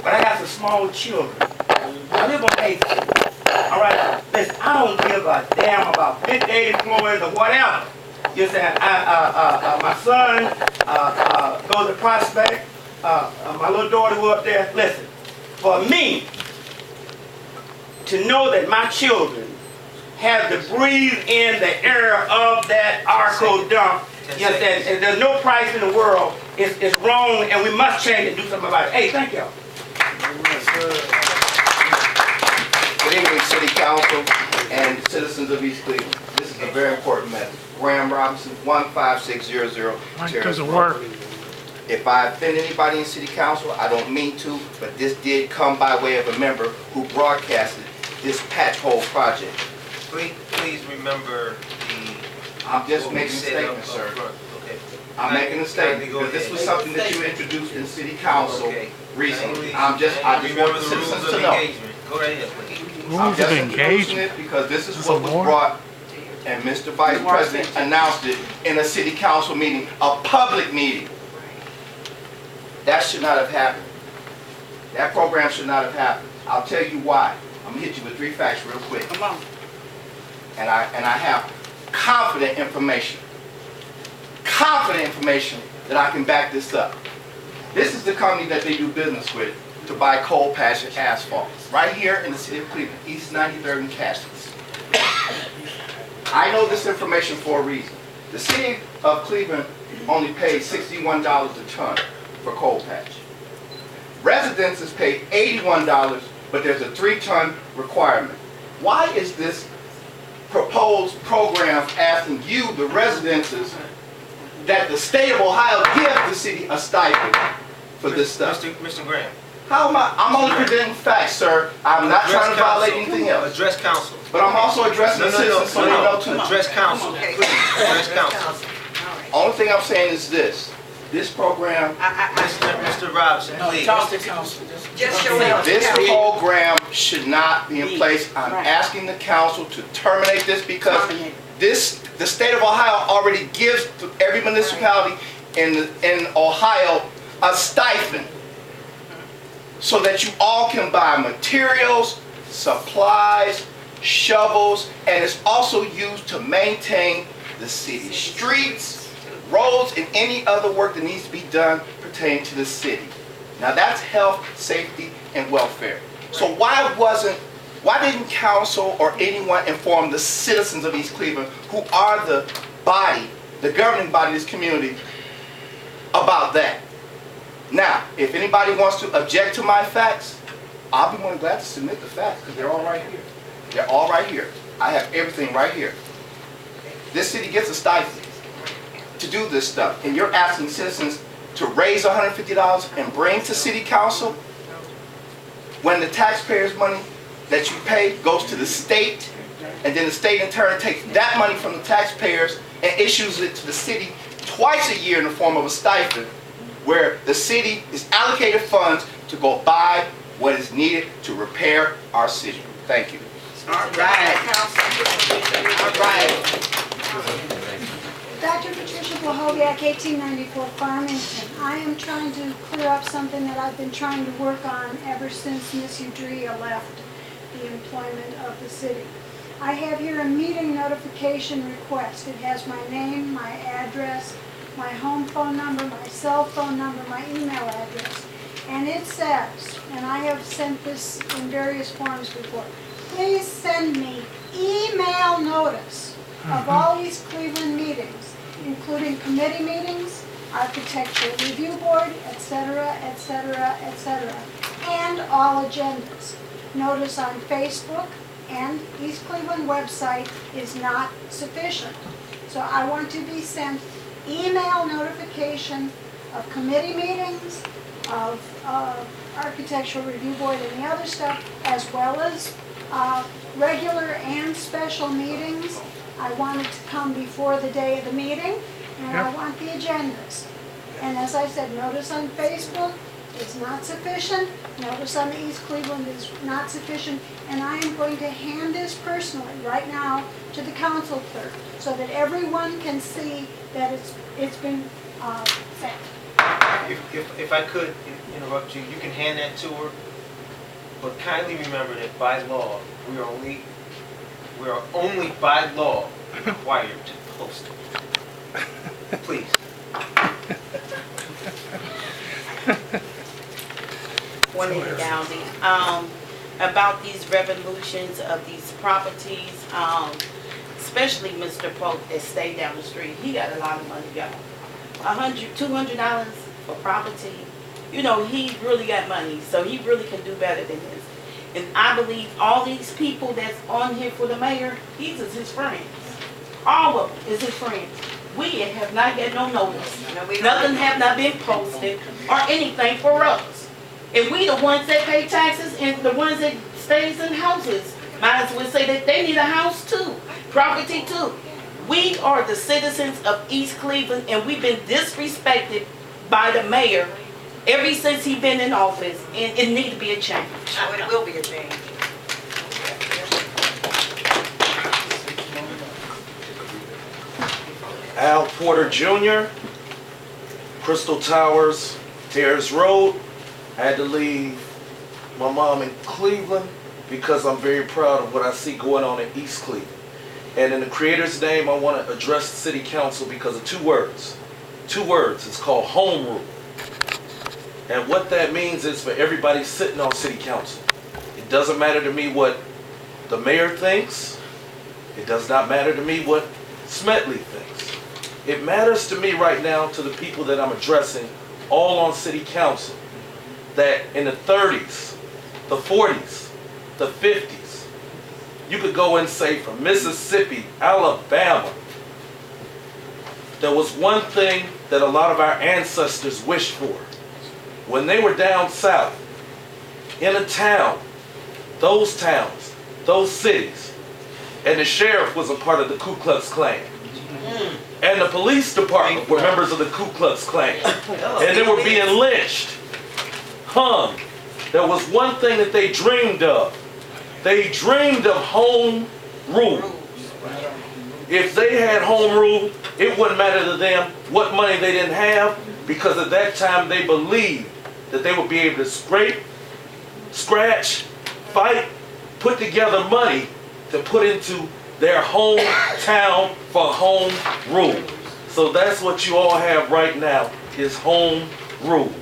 but I got some small children. I live on 8th Street. All right, listen, I don't give a damn about 58 employees or whatever. You saying? My son goes to Prospect. My little daughter who up there. Listen, for me to know that my children have to breathe in the air of that Arco dump, you understand? And there's no price in the world. It's wrong, and we must change and do something about it. Hey, thank y'all. Good evening, City Council and citizens of East Cleveland. This is a very important message. Graham Robinson, 15600 Terrace Road. If I offend anybody in City Council, I don't mean to, but this did come by way of a member who broadcasted this patch hole project. Please remember I'm just making a statement, sir. Okay. I'm making a statement because this was something that you introduced in City Council recently. I just want the citizens to know. Go right ahead, please. I'm just introducing it because this is what was brought, and Mr. Vice President announced it in a City Council meeting, a public meeting. That should not have happened. That program should not have happened. I'll tell you why. I'm gonna hit you with 3 facts real quick. Come on. And I have confident information that I can back this up. This is the company that they do business with to buy coal patch and asphalt. Right here in the city of Cleveland, East 93rd and Castles. I know this information for a reason. The city of Cleveland only pays $61 a ton for coal patch. Residences pay $81, but there's a 3-ton requirement. Why is this proposed program asking you, the residences, that the state of Ohio give the city a stipend for this stuff? Mr. Graham. How am I? I'm only presenting facts, sir. I'm not trying to violate anything else. Address council. But I'm also addressing the citizens so they know too. Address council. Please. Address council. Only thing I'm saying is this. This program, Mr. Robinson, please. Talk to council. Just show it. this program should not be in place. I'm asking the council to terminate this because the state of Ohio already gives to every municipality in Ohio a stipend so that you all can buy materials, supplies, shovels, and it's also used to maintain the city streets, roads, and any other work that needs to be done pertaining to the city. Now that's health, safety, and welfare. So why didn't council or anyone inform the citizens of East Cleveland, who are the body, the governing body of this community, about that? Now, if anybody wants to object to my facts, I'll be more than glad to submit the facts because they're all right here. They're all right here. I have everything right here. This city gets a stipend to do this stuff, and you're asking citizens to raise $150 and bring to city council when the taxpayers' money that you pay goes to the state, and then the state in turn takes that money from the taxpayers and issues it to the city twice a year in the form of a stipend, where the city is allocated funds to go buy what is needed to repair our city. Thank you. All right. All right. Dr. Patricia Blahoviak, 1894 Farmington. I am trying to clear up something that I've been trying to work on ever since Ms. Udrea left the employment of the city. I have here a meeting notification request. It has my name, my address, my home phone number, my cell phone number, my email address. And it says, and I have sent this in various forms before, please send me email notice of all East Cleveland meetings, including committee meetings, architectural review board, etc., etc., etc., and all agendas. Notice on Facebook and East Cleveland website is not sufficient. So I want to be sent email notification of committee meetings, of architectural review board and the other stuff, as well as regular and special meetings. I want it to come before the day of the meeting, and I want the agendas. And as I said, notice on Facebook is not sufficient. Notice on the East Cleveland is not sufficient. And I am going to hand this personally right now to the council clerk so that everyone can see that it's been sent. if I could interrupt you, you can hand that to her, but kindly remember that by law, we are only by law required to post it. Please. Juanita Dowdy. About these revolutions of these properties, especially Mr. Polk that stayed down the street. He got a lot of money, y'all. $100, $200 for property. You know, he really got money, so he really can do better than this. And I believe all these people that's on here for the mayor, these is his friends. All of them is his friends. We have not got no notice. Nothing have not been posted or anything for us. And we the ones that pay taxes and the ones that stays in houses. Might as well say that they need a house too, property too. We are the citizens of East Cleveland, and we've been disrespected by the mayor ever since he's been in office, and it needs to be a change. Oh, it will be a change. Al Porter Jr., Crystal Towers, Terrace Road. I had to leave my mom in Cleveland because I'm very proud of what I see going on in East Cleveland. And in the Creator's name, I want to address the City Council because of two words. Two words. It's called home rule. And what that means is for everybody sitting on City Council. It doesn't matter to me what the mayor thinks. It does not matter to me what Smedley thinks. It matters to me right now, to the people that I'm addressing, all on City Council, that in the 30s, the 40s, the 50s, you could go and say from Mississippi, Alabama, there was one thing that a lot of our ancestors wished for. When they were down south, in a town, those cities, and the sheriff was a part of the Ku Klux Klan. And the police department were members of the Ku Klux Klan. And they were being lynched, hung. There was one thing that they dreamed of. They dreamed of home rule. If they had home rule, it wouldn't matter to them what money they didn't have, because at that time they believed that they would be able to scrape, scratch, fight, put together money to put into their hometown for home rule. So that's what you all have right now, is home rule.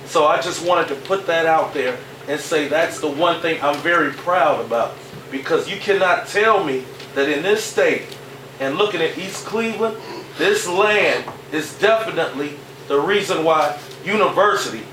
So I just wanted to put that out there and say that's the one thing I'm very proud about. Because you cannot tell me that in this state, and looking at East Cleveland, this land is definitely the reason why university,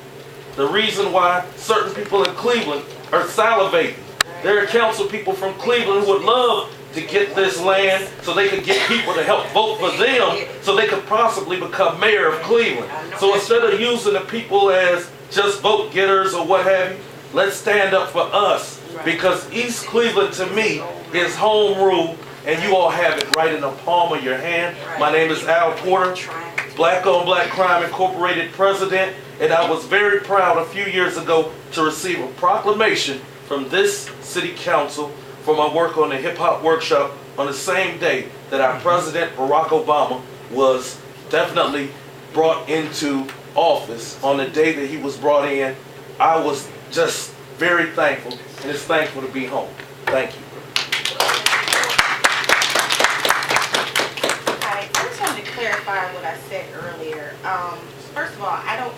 the reason why certain people in Cleveland are salivating. There are council people from Cleveland who would love to get this land so they could get people to help vote for them so they could possibly become mayor of Cleveland. So instead of using the people as just vote getters or what have you, let's stand up for us, because East Cleveland to me is home rule, and you all have it right in the palm of your hand. My name is Al Porter, Black on Black Crime Incorporated president, and I was very proud a few years ago to receive a proclamation from this city council for my work on the hip hop workshop on the same day that our president Barack Obama was definitely brought into office. On the day that he was brought in, I was just very thankful, and it's thankful to be home. Thank you. I just wanted to clarify what I said earlier. First of all, I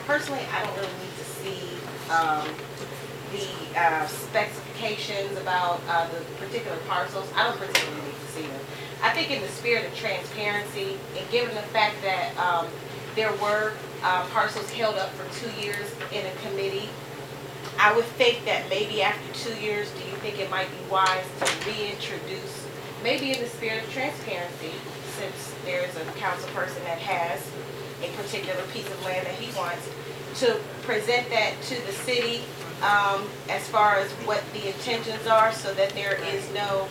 personally don't really need to see the specifications about the particular parcels. I don't particularly need to see them. I think in the spirit of transparency, and given the fact that there were parcels held up for 2 years in a committee, I would think that maybe after 2 years, do you think it might be wise to reintroduce, maybe in the spirit of transparency, since there's a council person that has a particular piece of land that he wants, to present that to the city as far as what the intentions are, so that there is no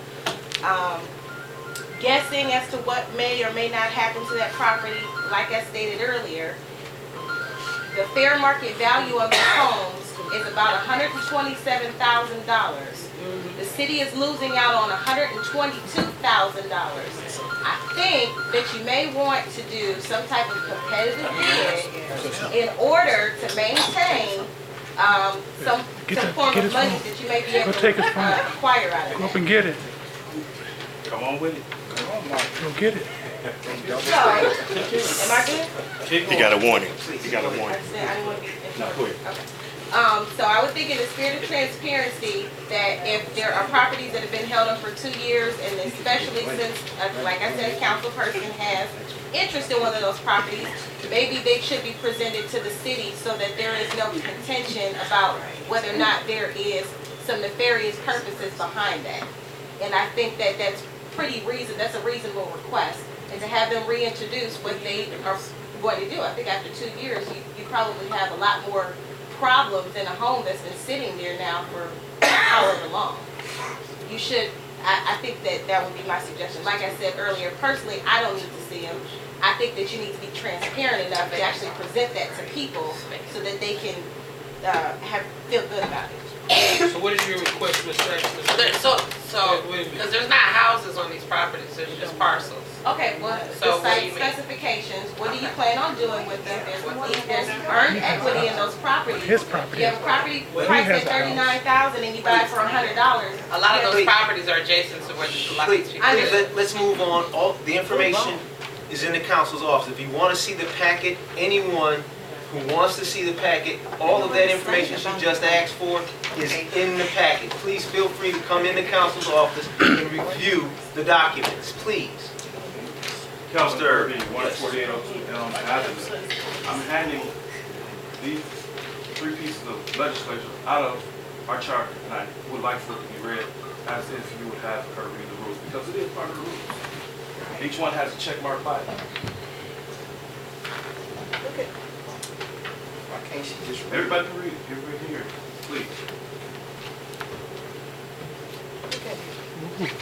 guessing as to what may or may not happen to that property. Like I stated earlier, the fair market value of the homes is about $127,000. The city is losing out on $122,000. I think that you may want to do some type of competitive bid in order to maintain some form of money that you may be able to acquire out of Go up it. and get it. Come on with it. Go get it. So, am I good? You got a warning. You got a I warning. didn't want to be No, go ahead. Okay. So I would think in the spirit of transparency, that if there are properties that have been held up for 2 years, and especially since, like I said, a council person has interest in one of those properties, maybe they should be presented to the city so that there is no contention about whether or not there is some nefarious purposes behind that. And I think that that's a reasonable request, and to have them reintroduce what they are going to do. I think after 2 years, you probably have a lot more problems in a home that's been sitting there now for however long. You should, I think that would be my suggestion. Like I said earlier, personally, I don't need to see them. I think that you need to be transparent enough to actually present that to people so that they can feel good about it. So what is your request, Ms. Jackson? Because there's not houses on these properties, there's just parcels. Okay, well, So the what do site you mean? specifications, what do you plan on doing with them? There's earned equity in those properties. His property. You have a property priced at $39,000 and you buy it for $100. A lot of those properties are adjacent to where a lot of these people. Let's move on. All the information is in the council's office. If you want to see the packet, anyone who wants to see the packet, all of that information she just asked for is in the packet. Please feel free to come in the council's office and review the documents, please. Councilor Irving, 14802 Elm Avenue. I'm handing these 3 pieces of legislation out of our charter, and I would like for it to be read as if you would have her read the rules, because it is part of the rules. Each one has a check mark by it. Why can't she just read? Everybody can read it. Everybody can hear it. Please.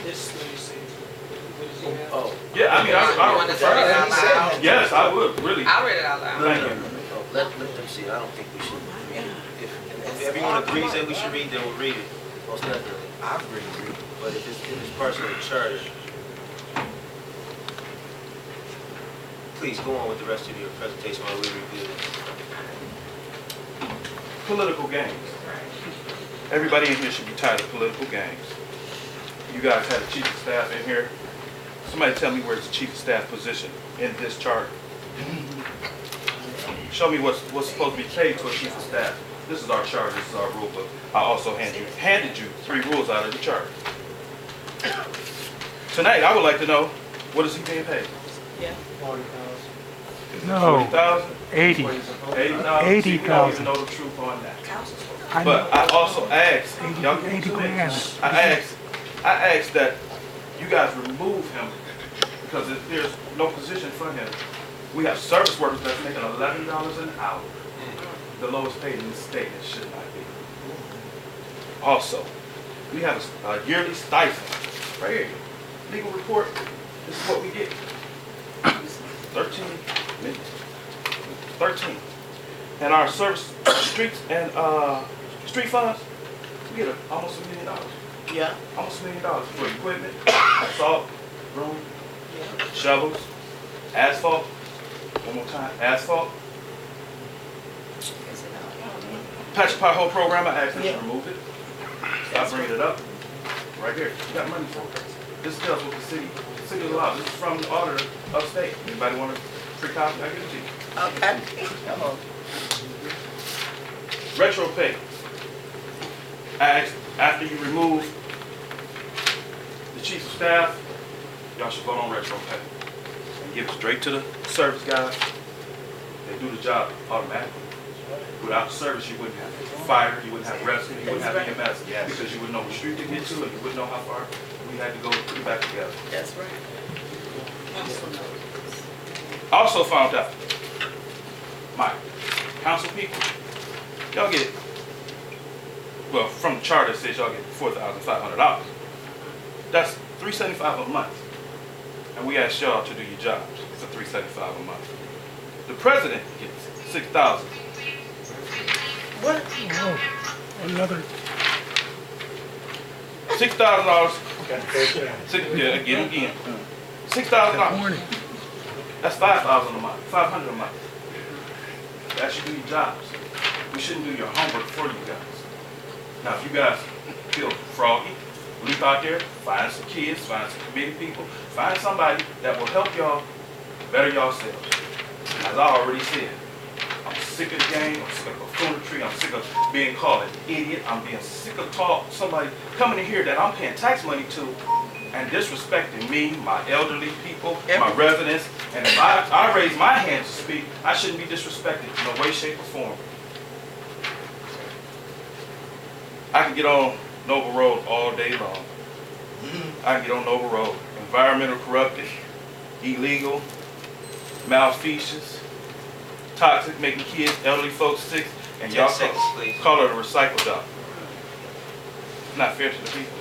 This, let me see. What does he have? Oh, Yeah, I mean, You want I us to read it out prefer. loud? Yes, I would, really. I'll read it out loud. Thank you. Let them see. I don't think we should read it. If everyone agrees that we should read, then we'll read it. Most definitely. I agree to read it, but if it's personal charter, please go on with the rest of your presentation while we review this. Political games. Everybody in here should be tired of political games. You guys had a chief of staff in here. Somebody tell me where's the chief of staff position in this chart. Show me what's supposed to be paid to a chief of staff. This is our charter, this is our rule book. I also handed you 3 rules out of the chart. Tonight, I would like to know, what is he being paid? Yeah. No, 40,000? 80. 80,000? See, we don't even know the truth on that. I But know. I also asked, 80 y'all give me 80 2 grand. minutes. I asked that you guys remove him because if there's no position for him. We have service workers that's making $11 an hour. The lowest paid in the state, it should not be. Also, we have a yearly stipend, right here. Legal report, this is what we get. 13 minutes. 13. And our service, streets and street funds, we get almost $1 million. Yeah. Almost $1 million for equipment, salt, broom, shovels, asphalt. One more time, asphalt. Patch pothole program, I asked them to remove it. Stop bringing it up. Right here, you got money for it. This deals with the city law. This is from the auditor of state. Anybody want a free copy? I give it to you. Okay. Come on. Retro pay. I asked, after you remove the chief of staff, y'all should vote on retro pay. And give it straight to the service guys. They do the job automatically. Without the service, you wouldn't have fire, you wouldn't have rescue, you wouldn't have EMS. Because you wouldn't know what street to get to, and you wouldn't know how far we had to go to put it back together. That's right. Also found out, my council people, y'all get, well, from the charter it says y'all get $4,500. That's $375 a month. And we asked y'all to do your jobs for $375 a month. The president gets $6,000. What? Oh, another. $6,000. Yeah, again. $6,000. Morning. That's 5,000 a month, 500 a month. That should do your jobs. We shouldn't do your homework for you guys. Now, if you guys feel froggy, leap out there, find some kids, find some committee people, find somebody that will help y'all better yourselves. As I already said, I'm sick of the game, I'm sick of buffoonery, I'm sick of being called an idiot, I'm being sick of somebody coming in here that I'm paying tax money to and disrespecting me, my elderly people, my residents, and if I raise my hand to speak, I shouldn't be disrespected in no way, shape, or form. I can get on Noble Road all day long. I can get on Noble Road. Environmental corrupted, illegal, malfeasance, toxic, making kids, elderly folks sick, and 10 y'all seconds, please. call it a recycle dump. It's not fair to the people.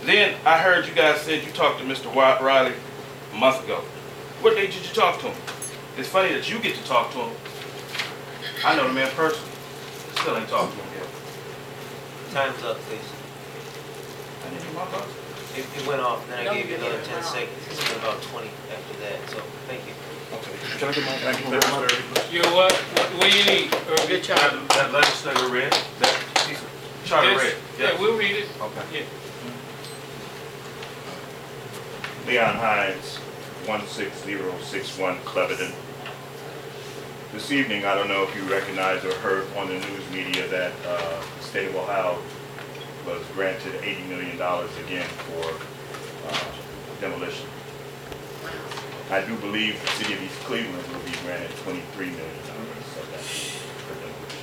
Then I heard you guys said you talked to Mr. Riley a month ago. What day did you talk to him? It's funny that you get to talk to him. I know the man personally. Still ain't talked to him yet. Time's up, please. I didn't hear my boss. It went off, then I gave you another 10 seconds. It's been about 20 after that, so thank you. Okay. Can I get my thank you very much? You what? What do you need? Good job. That legislator read, that piece of charter Yes. read. Yeah, we'll read it. Okay. Yeah. Leon Hines, 16061 Cleveland. This evening, I don't know if you recognize or heard on the news media that the state of Ohio was granted $80 million again for demolition. I do believe the city of East Cleveland will be granted $23 million of that for demolition.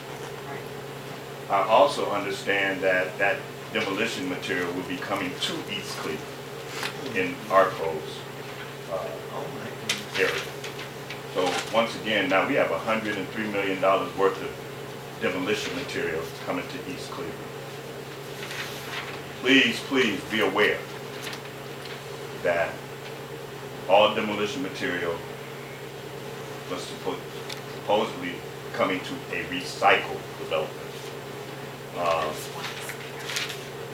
I also understand that that demolition material will be coming to East Cleveland in ARCO's area. So once again, now we have $103 million worth of demolition materials coming to East Cleveland. Please, please be aware that all demolition material was supposedly coming to a recycled development.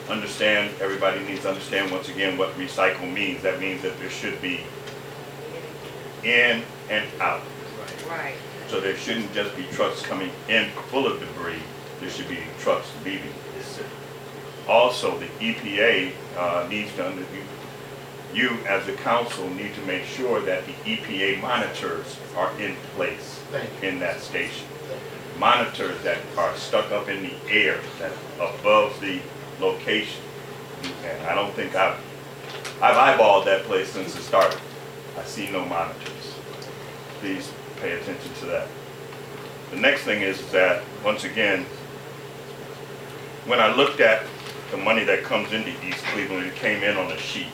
Understand, everybody needs to understand once again what recycle means. That means that there should be in and out. Right. So there shouldn't just be trucks coming in full of debris. There should be trucks leaving the city. Also, the EPA needs to, you as the council need to make sure that the EPA monitors are in place in that station. Monitors that are stuck up in the air, that above the location. And I don't think I've eyeballed that place since it started. I see no monitors. Please pay attention to that. The next thing is that, once again, when I looked at the money that comes into East Cleveland, it came in on a sheet.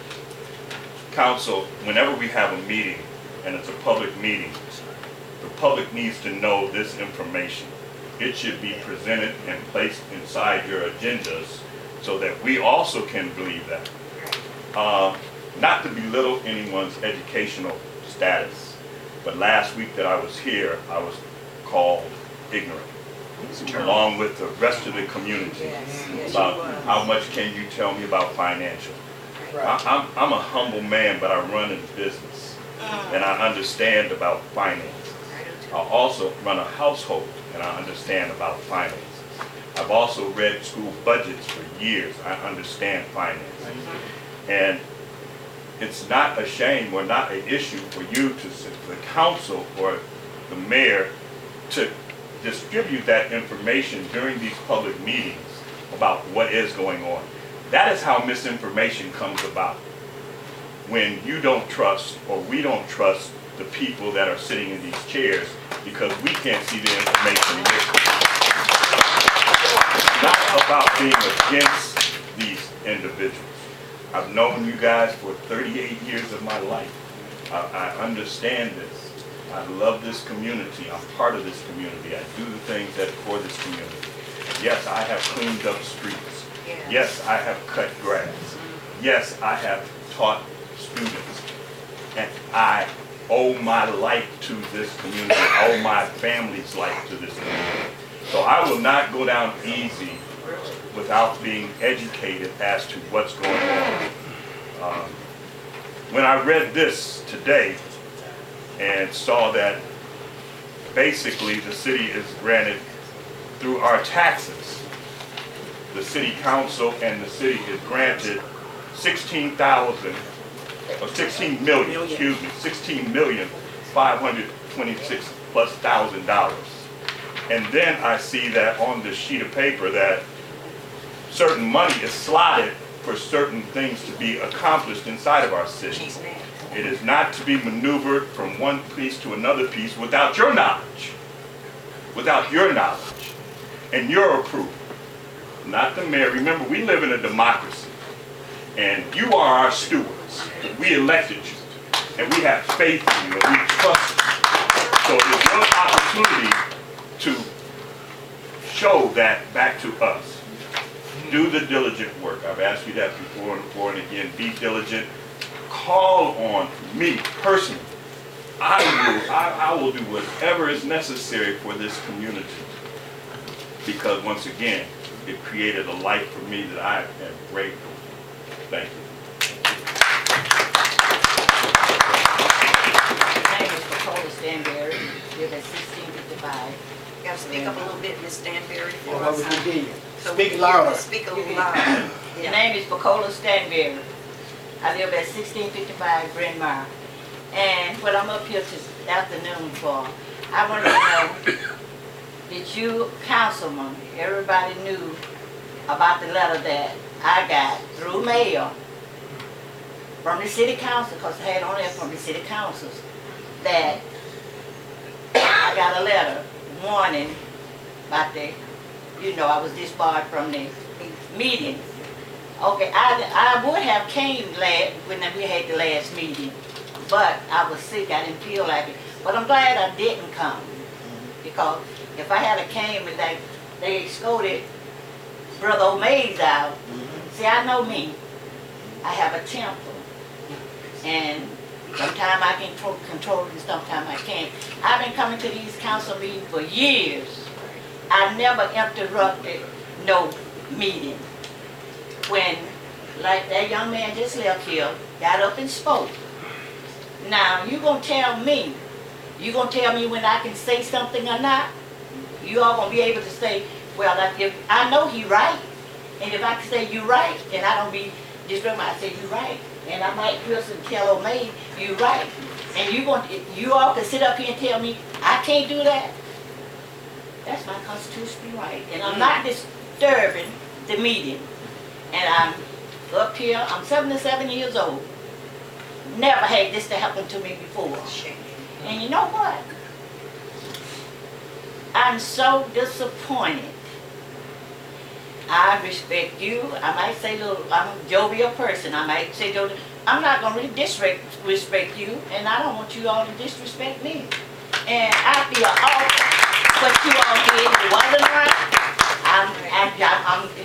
Council, whenever we have a meeting, and it's a public meeting, the public needs to know this information. It should be presented and placed inside your agendas so that we also can believe that. Not to belittle anyone's educational status, but last week that I was here, I was called ignorant, along with the rest of the community, about how much can you tell me about financial. I'm a humble man, but I run a business, and I understand about finances. I also run a household, and I understand about finances. I've also read school budgets for years. I understand finances. And it's not a shame or not an issue for you to, the council or the mayor, to distribute that information during these public meetings about what is going on. That is how misinformation comes about. When you don't trust or we don't trust the people that are sitting in these chairs because we can't see the information. It's not about being against these individuals. I've known you guys for 38 years of my life. I understand this. I love this community. I'm part of this community. I do the things that for this community. Yes, I have cleaned up streets. Yes, I have cut grass. Yes, I have taught students. And I owe my life to this community. I owe my family's life to this community. So I will not go down easy without being educated as to what's going on. when I read this today and saw that basically the city is granted through our taxes, the city council and the city is granted 16,000 or 16 million, excuse me, 16,526 plus $1,000. And then I see that on this sheet of paper that certain money is slotted for certain things to be accomplished inside of our city. It is not to be maneuvered from one piece to another piece without your knowledge. Without your knowledge and your approval. Not the mayor. Remember, we live in a democracy. And you are our stewards. We elected you. And we have faith in you and we trust you. So there's no opportunity to show that back to us. Do the diligent work. I've asked you that before and again. Be diligent. Call on me personally. I will do whatever is necessary for this community. Because once again, it created a life for me that I am grateful for. Thank you. My name is Pacola Stanberry. Live at 1655. You gotta speak up a little bit, Miss Stanberry, for Well, us. we can hear you. So Speak we louder. can speak a little louder. The name is Pacola Stanberry. I live at 1655 Bryn Mawr. And what I'm up here this afternoon for, I want to know that you, councilman, everybody knew about the letter that I got through mail from the city council, because I had on there from the city councils, that I got a letter warning about the, I was disbarred from the meeting. Okay, I would have came when we had the last meeting, but I was sick, I didn't feel like it. But I'm glad I didn't come, because if I had came and they escorted Brother O'Mays out, see, I know me. I have a temper, and sometimes I can control it and sometimes I can't. I've been coming to these council meetings for years. I never interrupted no meeting. When, like that young man just left here, got up and spoke. Now, you gonna tell me when I can say something or not? You all gonna be able to say, well, if I know he right, and if I can say you right, then I don't be disrespectful. I say you right, and I might listen to tell O'May you right, and you all can sit up here and tell me I can't do that. That's my constitutional right, and I'm not disturbing the meeting. And I'm up here, I'm 77 years old. Never had this to happen to me before. And you know what? I'm so disappointed. I respect you. I might say, I'm a jovial person. I might say, I'm not going to disrespect you, and I don't want you all to disrespect me. And I feel awful what you all did. It wasn't right. I'm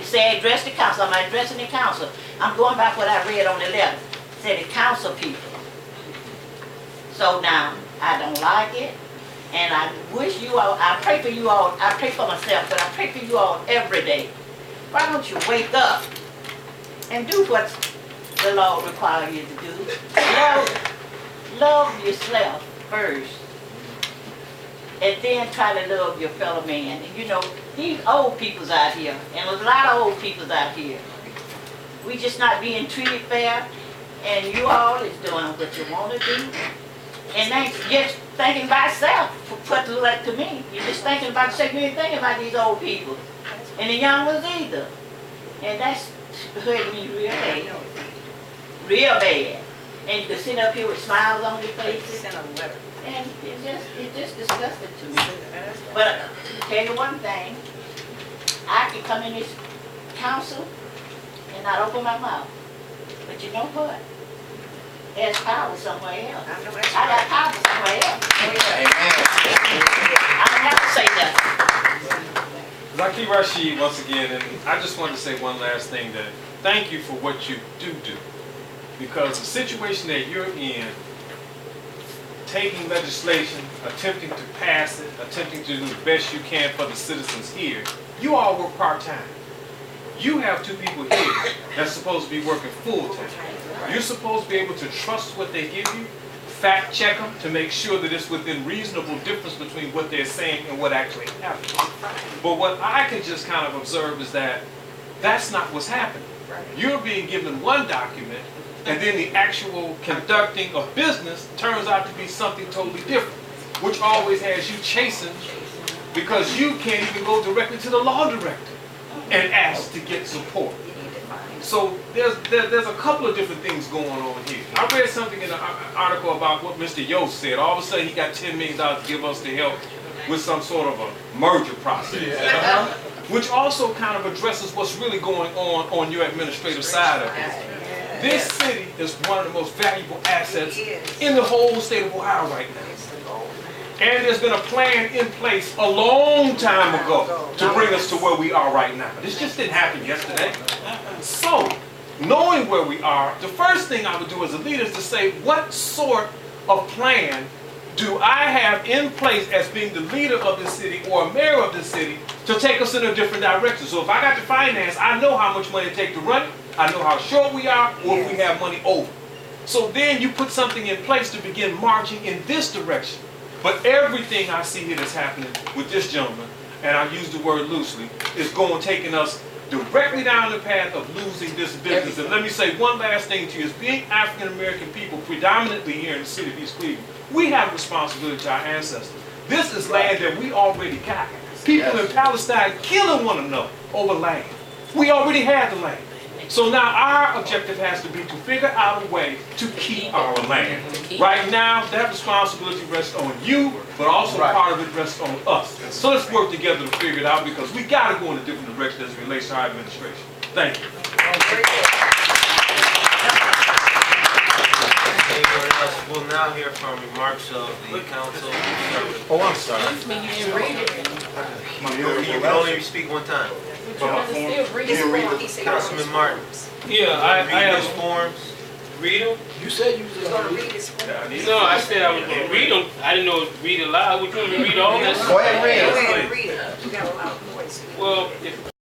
say address the council. I'm addressing the council. I'm going back what I read on the letter. It said the council people. So now, I don't like it. And I wish you all, I pray for you all, I pray for myself, but I pray for you all every day. Why don't you wake up and do what the law requires you to do? Love yourself first. And then try to love your fellow man. These old people's out here, and there's a lot of old people's out here. We just not being treated fair, and you all is doing what you want to do. And ain't just thinking about self, put the like to me. You're just thinking about yourself, you ain't thinking about these old people. And the young ones either. And that's hurting me real bad. Real bad. And you can sit up here with smiles on your faces. And it just disgusted to me. But to tell you one thing, I can come in this council and not open my mouth. But you know what? There's power somewhere else. I got power somewhere else. I don't have to say nothing. Zaki Rashid once again, and I just wanted to say one last thing, that thank you for what you do. Because the situation that you're in, taking legislation, attempting to pass it, attempting to do the best you can for the citizens here, you all work part-time. You have two people here that's supposed to be working full-time. You're supposed to be able to trust what they give you, fact check them to make sure that it's within reasonable difference between what they're saying and what actually happens. But what I can just kind of observe is that that's not what's happening. You're being given one document, and then the actual conducting of business turns out to be something totally different, which always has you chasing because you can't even go directly to the law director and ask to get support. So there's a couple of different things going on here. I read something in an article about what Mr. Yost said. All of a sudden he got $10 million to give us to help with some sort of a merger process, which also kind of addresses what's really going on your administrative side of it. This city is one of the most valuable assets in the whole state of Ohio right now. And there's been a plan in place a long time ago to bring us to where we are right now. This just didn't happen yesterday. So, knowing where we are, the first thing I would do as a leader is to say, what sort of plan do I have in place as being the leader of this city or a mayor of this city to take us in a different direction? So if I got the finance, I know how much money it takes to run it. I know how short we are or if we have money over. So then you put something in place to begin marching in this direction. But everything I see here that's happening with this gentleman, and I use the word loosely, is taking us directly down the path of losing this business. And let me say one last thing to you, is being African American people, predominantly here in the city of East Cleveland, we have a responsibility to our ancestors. This is land that we already got. People in Palestine killing one another over land. We already had the land. So now our objective has to be to figure out a way to keep our land. Right now, that responsibility rests on you, but also part of it rests on us. So let's work together to figure it out because we got to go in a different direction as it relates to our administration. Thank you. Anyone else? We'll now hear from remarks of the council. Oh, I'm sorry. You can only speak one time. Councilman Martin. Yeah, I Read those have. forms. Read them? You said you was gonna read this. No, I said I was going to read them. I didn't know read aloud. Would you want me to read all this? Go ahead and read Go it. ahead and read it. You got a loud voice. Well, if